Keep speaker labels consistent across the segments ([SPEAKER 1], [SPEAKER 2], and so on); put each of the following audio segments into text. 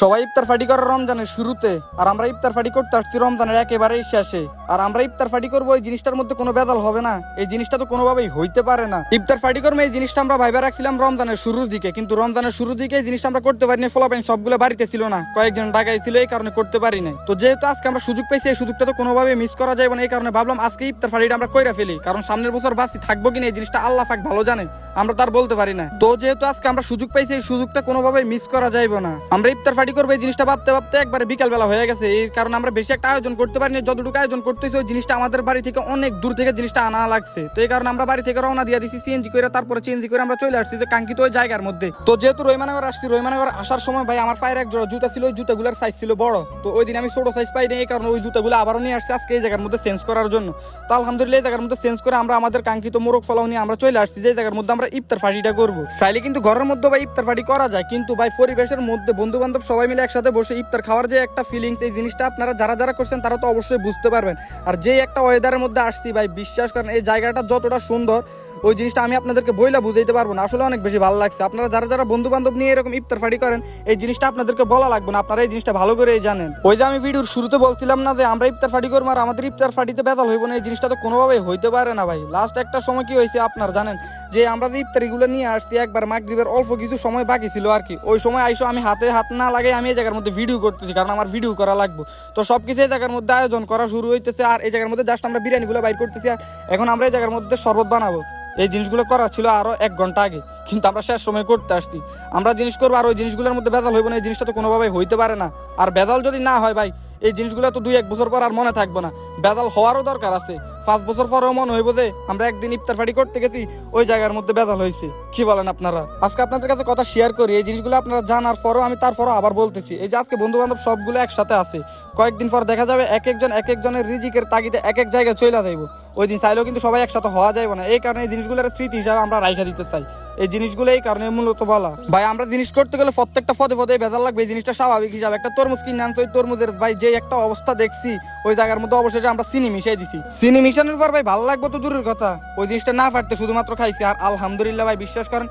[SPEAKER 1] সবাই ইফতার পার্টি করে রমজানের শুরুতে, আর আমরা ইফতার পার্টি করতে আসছি রমজানের একেবারেই শেষে। আর আমরা ইফতার পার্টি করবো এই জিনিসটার মধ্যে কোনো ভেজাল হবে না, এই জিনিসটা তো কোনোভাবেই হইতে পারে না। ইফতার পার্টি করবো এই জিনিসটা আমরা ভাইবা রাখছিলাম রমজানের শুরুর দিকে, কিন্তু রমজানের শুরুর দিকে এই জিনিসটা আমরা করতে পারিনি। ফলাফল সবগুলো বাড়িতে ছিল না, কয়েকজন ঢাকায় ছিল, এই কারণে করতে পারি নাই। তো যেহেতু আজকে আমরা সুযোগ পাইছি, এই সুযোগটা তো কোনোভাবে মিস করা যাবে না, এই কারণে ভাবলাম আজকে ইফতার পার্টিটা আমরা কইরা ফেলি। কারণ সামনের বছর বাঁচি থাকবো কিনা এই জিনিসটা আল্লাহ পাক ভালো জানে, আমরা তার বলতে পারি না। তো যেহেতু আজকে আমরা সুযোগ পাইছি, এই সুযোগটা কোনোভাবে মিস করা যাইবে না। আমরা ইফতার পার্টি করবো এই জিনিসটা ভাবতে ভাবতে একবারে বিকাল বেলা হয়ে গেছে, এই কারণে আমরা বেশি একটা আয়োজন করতে পারিনি। যতটুকু আয়োজন করতেছি ওই জিনিসটা আমাদের বাড়ি থেকে অনেক দূর থেকে জিনিসটা আনা লাগছে, তো এই কারণে আমরা বাড়ি থেকে রওনা দিয়ে দিছি সিএনজি করে, তারপরে চেঞ্জি করে আমরা চলে আসছি যে কাঙ্ক্ষিত ওই জায়গার মধ্যে। তো যেহেতু রহিমানগর আসছি, রহিমানগর আসার সময় ভাই আমার পায়ের এক জোড়া জুতা ছিল, ওই জুতাগুলোর সাইজ ছিল বড়, তো ওই দিন আমি ছোট সাইজ পাইনি, এই কারণে ওই জুতাগুলো আবারও নিয়ে আসছি আজকে এই জায়গার মধ্যে চেঞ্জ করার জন্য। তো আলহামদুলিল্লাহ এই জায়গার মধ্যে চেঞ্জ করে আমরা আমাদের কাঙ্ক্ষিত মোরগ ফলাও নিয়ে আমরা চলে আসছি যে জায়গার মধ্যে আমরা ইফতার পার্টিটা করবো। চাইলে কিন্তু ঘরের মধ্যে ভাই ইফতার পার্টি করা যায়, কিন্তু ভাই পরিবেশের মধ্যে বন্ধু বান্ধব সবাই মিলে একসাথে বসে ইফতার খাওয়ার যে একটা ফিলিংস, এই জিনিসটা আপনারা যারা যারা করছেন তারা তো অবশ্যই বুঝতে পারবেন। আর যে একটা ওয়েদারের মধ্যে আসছি ভাই, বিশ্বাস করেন এই জায়গাটা যতটা সুন্দর ওই জিনিসটা আমি আপনাদেরকে বইলা বুঝাইতে পারবো না, আসলে অনেক বেশি ভালো লাগছে। আপনারা যারা যারা বন্ধু বান্ধব নিয়ে এরকম ইফতার পার্টি করেন এই জিনিসটা আপনাদেরকে বলা লাগবে না, আপনারা এই জিনিসটা ভালো করেই জানেন। ওই যে আমি ভিডিওর শুরুতে বলছিলাম না যে আমরা ইফতার পার্টি করবো আর আমাদের ইফতার পার্টিতে বেতাল হইব না, এই জিনিসটা তো কোনোভাবেই হইতে পারে না ভাই। লাস্ট একটা সময় কি হয়েছে আপনারা জানেন, যে আমরা যে ইফতারিগুলো নিয়ে আসছি একবার মাগরিবের অল্প কিছু সময় বাকি ছিল আর কি, ওই সময় আইসো আমি হাতে হাত না লাগাই আমি এই জায়গার মধ্যে ভিডিও করতেছি, কারণ আমার ভিডিও করা লাগবে। তো সবকিছু এই জায়গার মধ্যে আয়োজন করা শুরু হইতেছে, আর এই জায়গার মধ্যে জাস্ট আমরা বিরিয়ানিগুলো বাইর করতেছি, আর এখন আমরা এই জায়গার মধ্যে শরবত বানাবো। এই জিনিসগুলো করা ছিল আরো 1 ঘন্টা আগে, কিন্তু আমরা শেষ সময় করতে আসছি। আমরা জিনিস করবো আর ওই জিনিসগুলোর মধ্যে বেদাল হইব না, এই জিনিসটা তো কোনোভাবে হইতে পারে না। আর বেদাল যদি না হয় ভাই, এই জিনিসগুলো তো 2-1 বছর পর আর মনে থাকবে না, বেদাল হওয়ারও দরকার আছে। 5 বছর পরেও মনে হইব যে আমরা একদিন ইফতার পার্টি করতে গেছি ওই জায়গার মধ্যে বেদাল হয়েছে। কি বলেন আপনারা? আজকে আপনাদের কাছে কথা শেয়ার করি, এই জিনিসগুলো আপনারা জানার পরও আমি তারপরও আবার বলতেছি, এই যে আজকে বন্ধু বান্ধব সবগুলো একসাথে আছে, কয়েকদিন পর দেখা যাবে এক একজনের রিজিকের তাগিদে এক এক জায়গায় চলে যাইব। ওই দিন চাইলেও কিন্তু সবাই একসাথে হওয়া যাবে না, এই কারণে এই জিনিসগুলোর স্মৃতি হিসাবে আমরা রাইখা দিতে চাই। এই জিনিসগুলো এই কারণে মূলত বলা ভাই, আমরা জিনিস করতে গেলে প্রত্যেকটা পদে পদে ভেজাল লাগবে, এই জিনিসটা স্বাভাবিক হিসাবে। একটা তরমুজ কিনে আনছে, ওই তরমুজের ভাই যে একটা অবস্থা দেখছি ওই জায়গার মধ্যে অবশেষে আমরা চিনি মিশাই দিছি। চিনি মিশানোর পর ভাই ভালো লাগবে তো দূরের কথা, ওই জিনিসটা না ফাটতে শুধুমাত্র খাইছি। আর আলহামদুলিল্লাহ ভাই বিশ্বাস করেন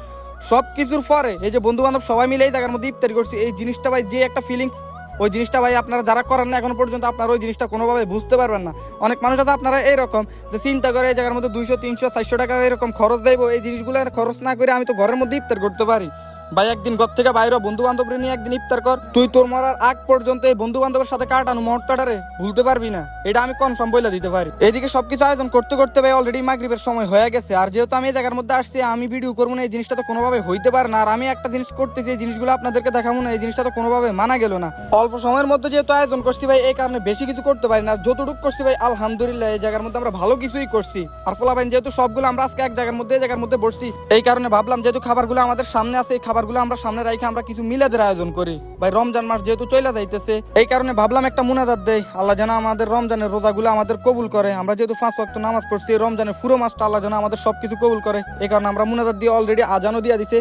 [SPEAKER 1] সব কিছুর পরে এই যে বন্ধু বান্ধব সবাই মিলে এই জায়গার মধ্যে ইফতারি করছি, এই জিনিসটা ভাই যে একটা ফিলিংস, ওই জিনিসটা ভাই আপনারা যারা করেন না এখনো পর্যন্ত আপনারা ওই জিনিসটা কোনোভাবে বুঝতে পারবেন না। অনেক মানুষ আছে আপনারা এইরকম যে চিন্তা করে এই জায়গার মধ্যে 200-300-400 টাকা এরকম খরচ দেবো, এই জিনিসগুলো খরচ না করে আমি তো ঘরের মধ্যে ইফতার করতে পারি। ভাই একদিন ঘর থেকে বাইরে বন্ধু বান্ধব নিয়ে একদিন ইফতার কর, তুই তোর মরার আগ পর্যন্ত এই বন্ধু বান্ধবের সাথে কাটানো মুহূর্তটারে ভুলতে পারবি না, এটা আমি কনফার্ম বলে দিতে পারি। এদিকে সবকিছু আয়োজন করতে করতে ভাই অলরেডি মাগরিবের সময় হয়ে গেছে, আর যেহেতু আমি এই জায়গার মধ্যে আসছি আমি ভিডিও করবো না, এই জিনিসটা তো কোনোভাবে হইতে পারে না। আর আমি একটা জিনিস করতেছি, এই জিনিসগুলো আপনাদেরকে দেখাবো না, এই জিনিসটা তো কোনোভাবে মানা গেল না। অল্প সময়ের মধ্যে যেহেতু আয়োজন করছি ভাই, এই কারণে বেশি কিছু করতে পারি না, যতটুকু করছি ভাই আলহামদুলিল্লাহ এই জায়গার মধ্যে আমরা ভালো কিছুই করছি। আর ফলাফল যেহেতু সবগুলো আমরা আজকে এক জায়গার মধ্যে বসছি, এই কারণে ভাবলাম যেহেতু খাবারগুলো আমাদের সামনে আছে, এই খাবারগুলো আমরা সামনে আমরা কিছু মিলাদের আয়োজন করি ভাই। রমজান মাস যেহেতু চলে যাইতেছে, এই কারণে ভাবলাম একটা মুনাজাত দেই, আল্লাহ যেন আমাদের রমজানের রোজাগুলো আমাদের কবুল করে। আমরা যেহেতু 5 ওয়াক্ত নামাজ পড়ছি, রমজানের পুরো মাসটা আল্লাহ যেন আমাদের সবকিছু কবুল করে, এই কারণে আমরা মুনাজাত দিয়ে অলরেডি আজানও দিয়ে দিছে,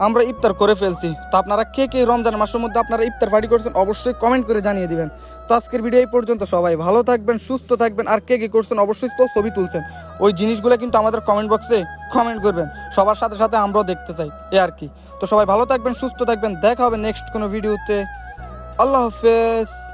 [SPEAKER 1] আমরা ইফতার করে ফেলছি। তো আপনারা কে কে রমজান মাসের মধ্যে আপনারা ইফতার পার্টি করছেন অবশ্যই কমেন্ট করে জানিয়ে দিবেন। তো আজকের ভিডিও এই পর্যন্ত, সবাই ভালো থাকবেন, সুস্থ থাকবেন। আর কে কে করছেন অবশ্যই তো ছবি তুলছেন, ওই জিনিসগুলো কিন্তু আমাদের কমেন্ট বক্সে কমেন্ট করবেন, সবার সাথে সাথে আমরাও দেখতে চাই, এ আর কি। তো সবাই ভালো থাকবেন, সুস্থ থাকবেন, দেখা হবে নেক্সট কোনো ভিডিওতে। আল্লাহ হাফেজ।